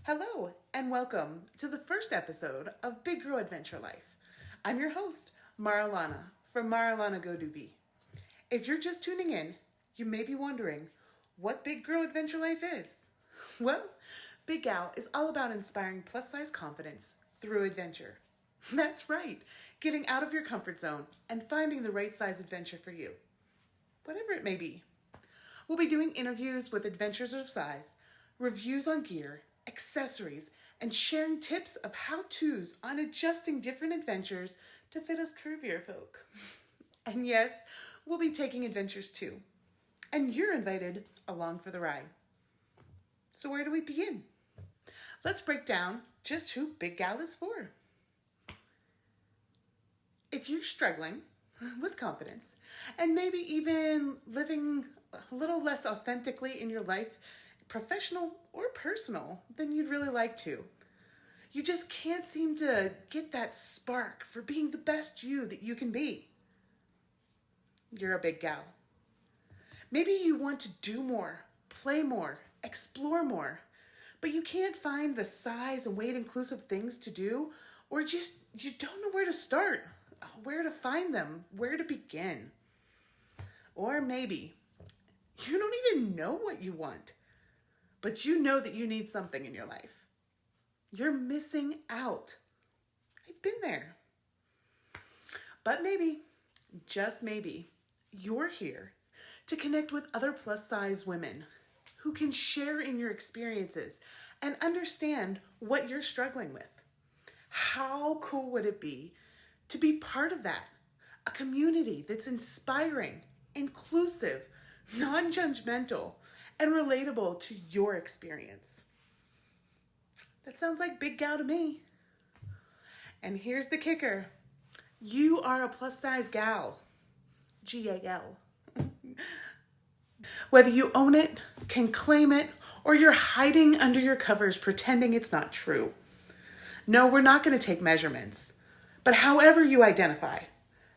Hello, and welcome to the first episode of Big G.A.L Adventure Life. I'm your host, Marilana, from Marilana Go Do Be. If you're just tuning in, you may be wondering what Big G.A.L Adventure Life is. Well, Big G.A.L is all about inspiring plus-size confidence through adventure. That's right, getting out of your comfort zone and finding the right size adventure for you, whatever it may be. We'll be doing interviews with adventurers of size, reviews on gear, accessories, and sharing tips of how-tos on adjusting different adventures to fit us curvier folk. And yes, we'll be taking adventures too. And you're invited along for the ride. So where do we begin? Let's break down just who Big G.A.L is for. If you're struggling with confidence and maybe even living a little less authentically in your life, professional or personal, than you'd really like to. You just can't seem to get that spark for being the best you that you can be. You're a Big G.A.L. Maybe you want to do more, play more, explore more, but you can't find the size and weight inclusive things to do, or just you don't know where to start, where to find them, where to begin. Or maybe you don't even know what you want, but you know that you need something in your life. You're missing out. I've been there. But maybe, just maybe, you're here to connect with other plus-size women who can share in your experiences and understand what you're struggling with. How cool would it be to be part of that? A community that's inspiring, inclusive, non-judgmental, and relatable to your experience. That sounds like Big G.A.L to me. And here's the kicker. You are a plus-size gal. G.A.L. Whether you own it, can claim it, or you're hiding under your covers pretending it's not true. No, we're not going to take measurements. But however you identify,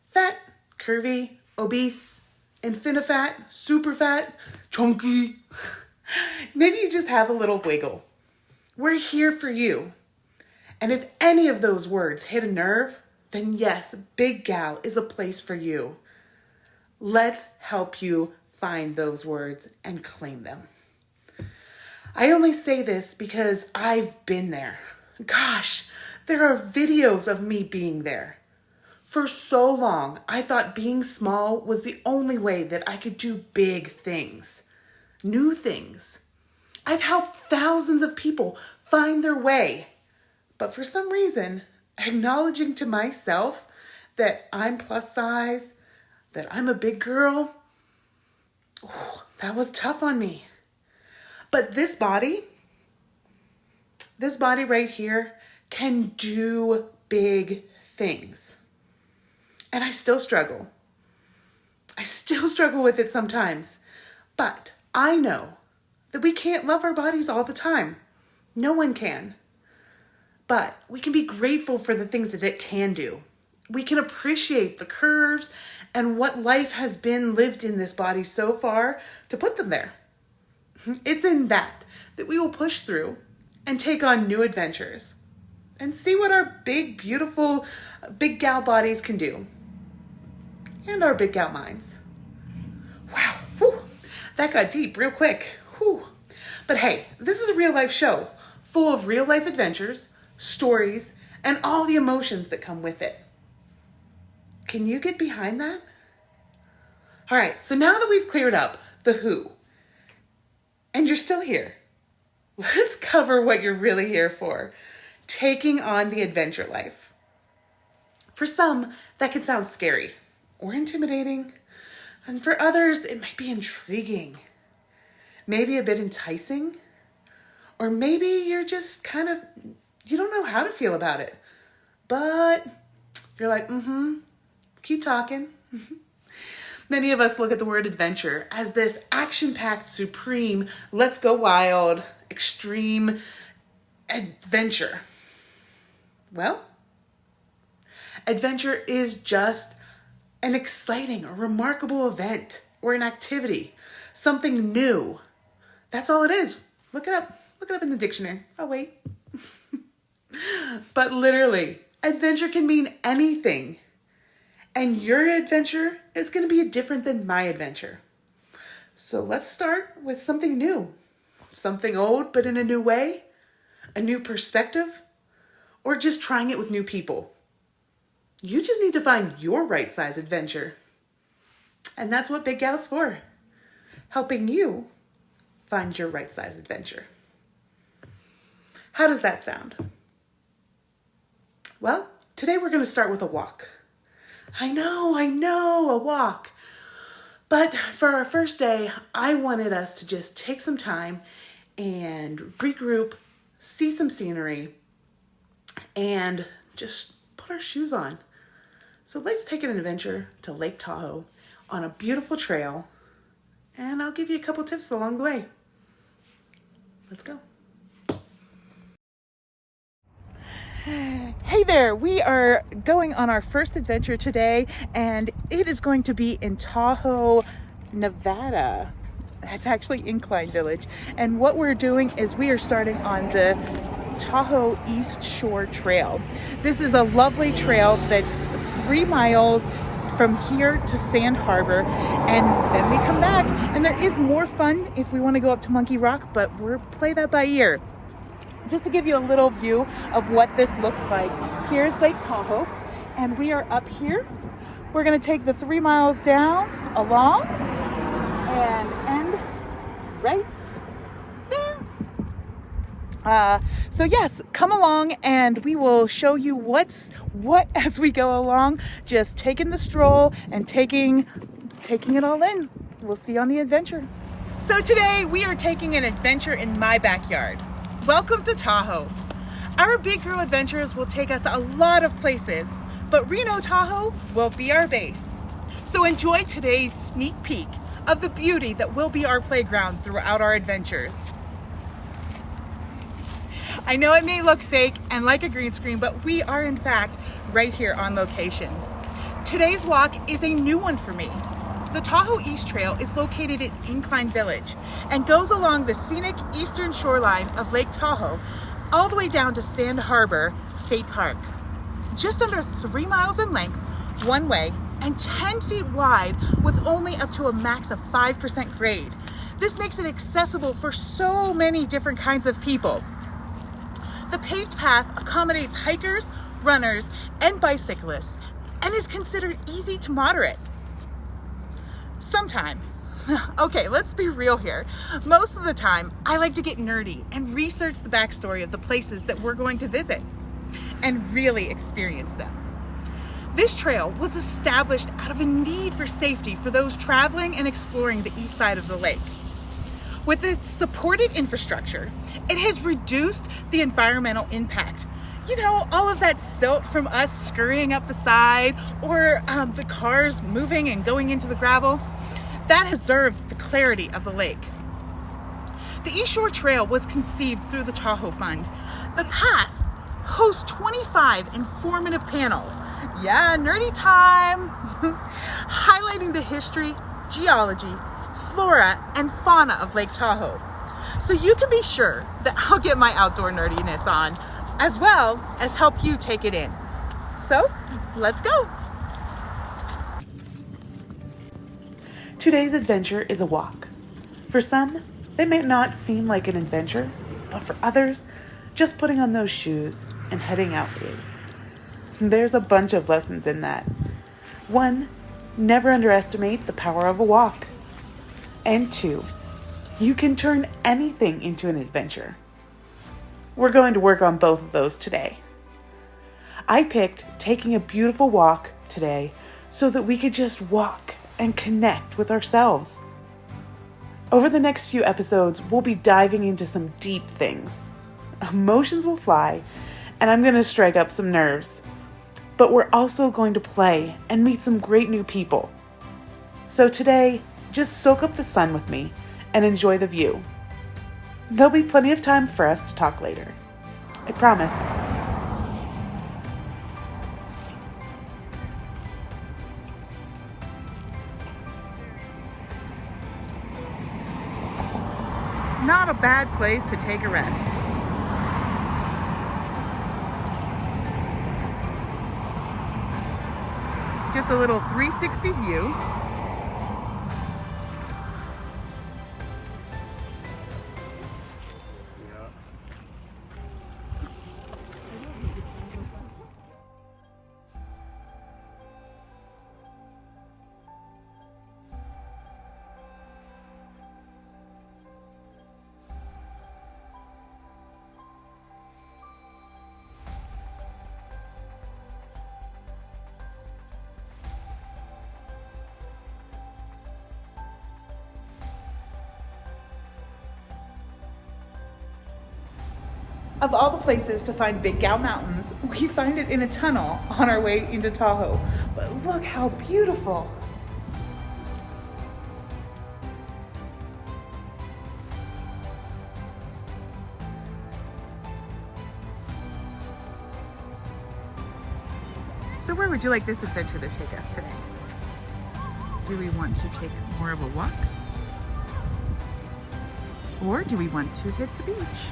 fat, curvy, obese, infinifat, super fat, chunky, maybe you just have a little wiggle. We're here for you. And if any of those words hit a nerve, then yes, Big G.A.L is a place for you. Let's help you find those words and claim them. I only say this because I've been there. Gosh, there are videos of me being there. For so long, I thought being small was the only way that I could do big things, new things. I've helped thousands of people find their way. But for some reason, acknowledging to myself that I'm plus size, that I'm a big girl, that was tough on me. But this body right here can do big things. And I still struggle. I still struggle with it sometimes. But I know that we can't love our bodies all the time. No one can. But we can be grateful for the things that it can do. We can appreciate the curves and what life has been lived in this body so far to put them there. It's in that we will push through and take on new adventures and see what our big, beautiful, Big G.A.L bodies can do. And our Big G.A.L minds. Wow, whew, that got deep real quick. Whew. But hey, this is a real life show full of real life adventures, stories, and all the emotions that come with it. Can you get behind that? All right, so now that we've cleared up the who, and you're still here, let's cover what you're really here for, taking on the adventure life. For some, that can sound scary or intimidating, and for others, it might be intriguing, maybe a bit enticing, or maybe you're just you don't know how to feel about it, but you're like, keep talking. Many of us look at the word adventure as this action-packed, supreme, let's go wild, extreme adventure. Well, adventure is just an exciting or remarkable event or an activity, something new. That's all it is. Look it up. Look it up in the dictionary. Oh, wait. But literally, adventure can mean anything. And your adventure is going to be different than my adventure. So let's start with something new. Something old, but in a new way. A new perspective. Or just trying it with new people. You just need to find your right size adventure. And that's what Big G.A.L's for. Helping you find your right size adventure. How does that sound? Well, today we're going to start with a walk. I know, a walk. But for our first day, I wanted us to just take some time and regroup, see some scenery, and just put our shoes on. So let's take an adventure to Lake Tahoe on a beautiful trail, and I'll give you a couple tips along the way. Let's go. Hey there, we are going on our first adventure today, and it is going to be in Tahoe, Nevada. That's actually Incline Village. And what we're doing is we are starting on the Tahoe East Shore Trail. This is a lovely trail that's 3 miles from here to Sand Harbor, and then we come back, and there is more fun if we want to go up to Monkey Rock, but we'll play that by ear. Just to give you a little view of what this looks like, here's Lake Tahoe, and we are up here. We're going to take the 3 miles down along and end right there. So yes, come along and we will show you what's what as we go along. Just taking the stroll and taking it all in. We'll see you on the adventure. So today we are taking an adventure in my backyard. Welcome to Tahoe. Our Big Girl adventures will take us a lot of places, but Reno Tahoe will be our base. So enjoy today's sneak peek of the beauty that will be our playground throughout our adventures. I know it may look fake and like a green screen, but we are in fact right here on location. Today's walk is a new one for me. The Tahoe East Trail is located in Incline Village and goes along the scenic eastern shoreline of Lake Tahoe all the way down to Sand Harbor State Park. Just under 3 miles in length, one way, and 10 feet wide with only up to a max of 5% grade. This makes it accessible for so many different kinds of people. The paved path accommodates hikers, runners, and bicyclists and is considered easy to moderate. Sometime. Okay, let's be real here. Most of the time, I like to get nerdy and research the backstory of the places that we're going to visit and really experience them. This trail was established out of a need for safety for those traveling and exploring the east side of the lake. With its supported infrastructure, it has reduced the environmental impact. You know, all of that silt from us scurrying up the side or the cars moving and going into the gravel, that has preserved the clarity of the lake. The East Shore Trail was conceived through the Tahoe Fund. The pass hosts 25 informative panels. Yeah, nerdy time! Highlighting the history, geology, flora, and fauna of Lake Tahoe. So you can be sure that I'll get my outdoor nerdiness on, as well as help you take it in. So, let's go! Today's adventure is a walk. For some, it may not seem like an adventure, but for others, just putting on those shoes and heading out is. There's a bunch of lessons in that. 1, never underestimate the power of a walk. And 2, you can turn anything into an adventure. We're going to work on both of those today. I picked taking a beautiful walk today so that we could just walk and connect with ourselves. Over the next few episodes, we'll be diving into some deep things. Emotions will fly, and I'm going to strike up some nerves. But we're also going to play and meet some great new people. So today, just soak up the sun with me and enjoy the view. There'll be plenty of time for us to talk later. I promise. not a bad place to take a rest. Just a little 360 view. Of all the places to find Big G.A.L mountains, we find it in a tunnel on our way into Tahoe. But look how beautiful. So where would you like this adventure to take us today? Do we want to take more of a walk? Or do we want to hit the beach?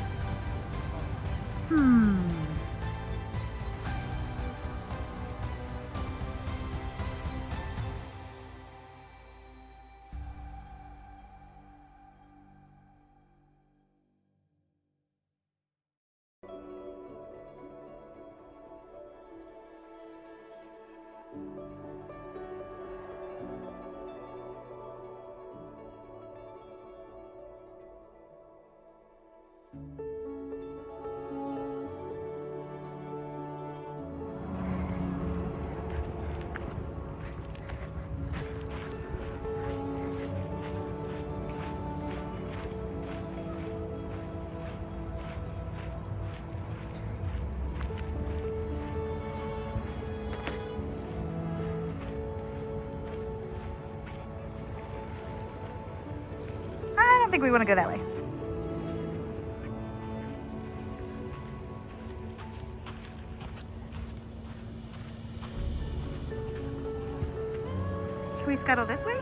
I don't think we want to go that way. Can we scuttle this way?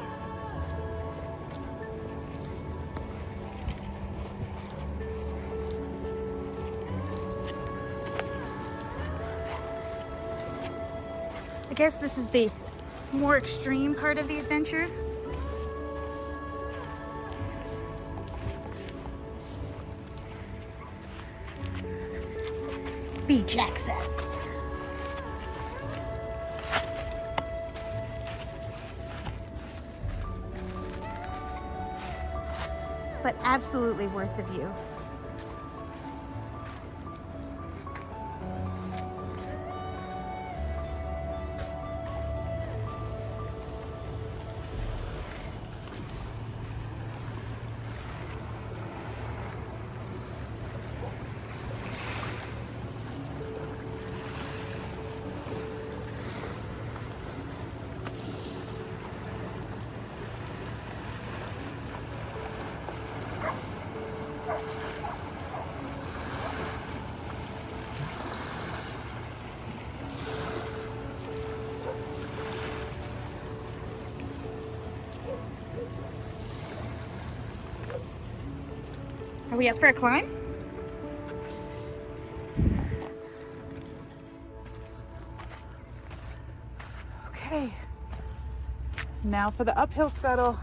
I guess this is the more extreme part of the adventure. Beach access. But absolutely worth the view. Are we up for a climb? Okay, now for the uphill scuttle.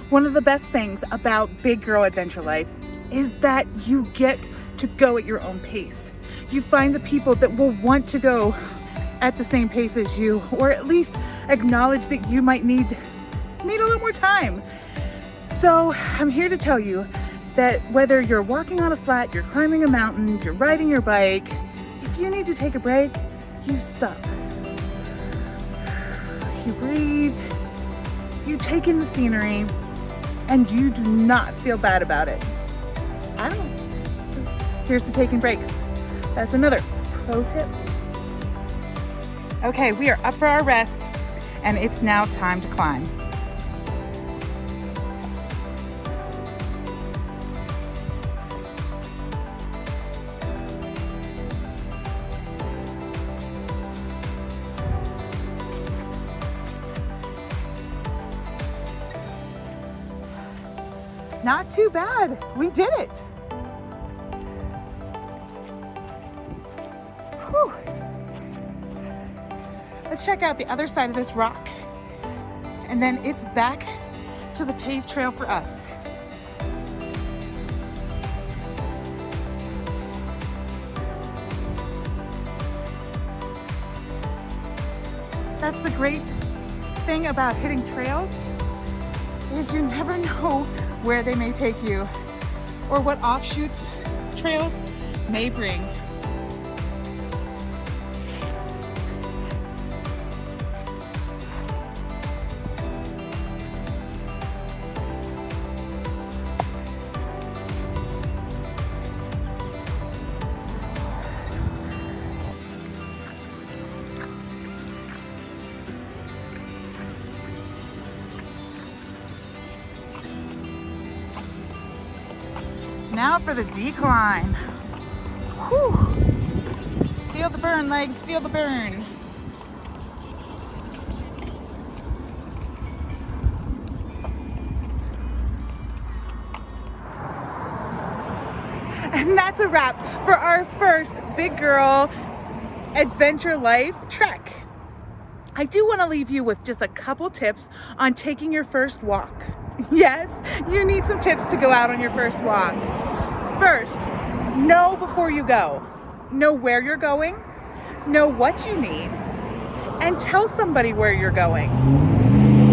One of the best things about Big Girl Adventure Life is that you get to go at your own pace. You find the people that will want to go at the same pace as you, or at least acknowledge that you might need a little more time. So I'm here to tell you that whether you're walking on a flat, you're climbing a mountain, you're riding your bike, if you need to take a break, you stop. You breathe, you take in the scenery, and you do not feel bad about it. I don't. Here's to taking breaks. That's another pro tip. Okay, we are up for our rest, and it's now time to climb. Not too bad. We did it. Whew. Let's check out the other side of this rock. And then it's back to the paved trail for us. That's the great thing about hitting trails, is you never know where they may take you or what offshoots trails may bring. Now for the decline. Whew. Feel the burn, legs, feel the burn. And that's a wrap for our first Big Girl Adventure Life trek. I do want to leave you with just a couple tips on taking your first walk. Yes, you need some tips to go out on your first walk. First, know before you go. Know where you're going, know what you need, and tell somebody where you're going.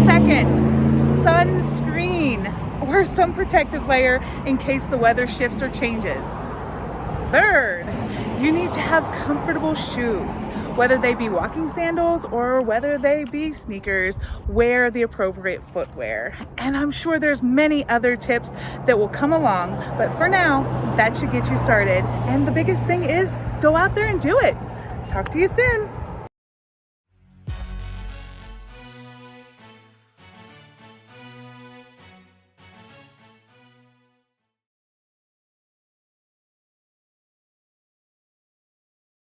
Second, sunscreen or some protective layer in case the weather shifts or changes. Third, you need to have comfortable shoes, whether they be walking sandals or whether they be sneakers. Wear the appropriate footwear. And I'm sure there's many other tips that will come along, but for now, that should get you started. And the biggest thing is go out there and do it. Talk to you soon.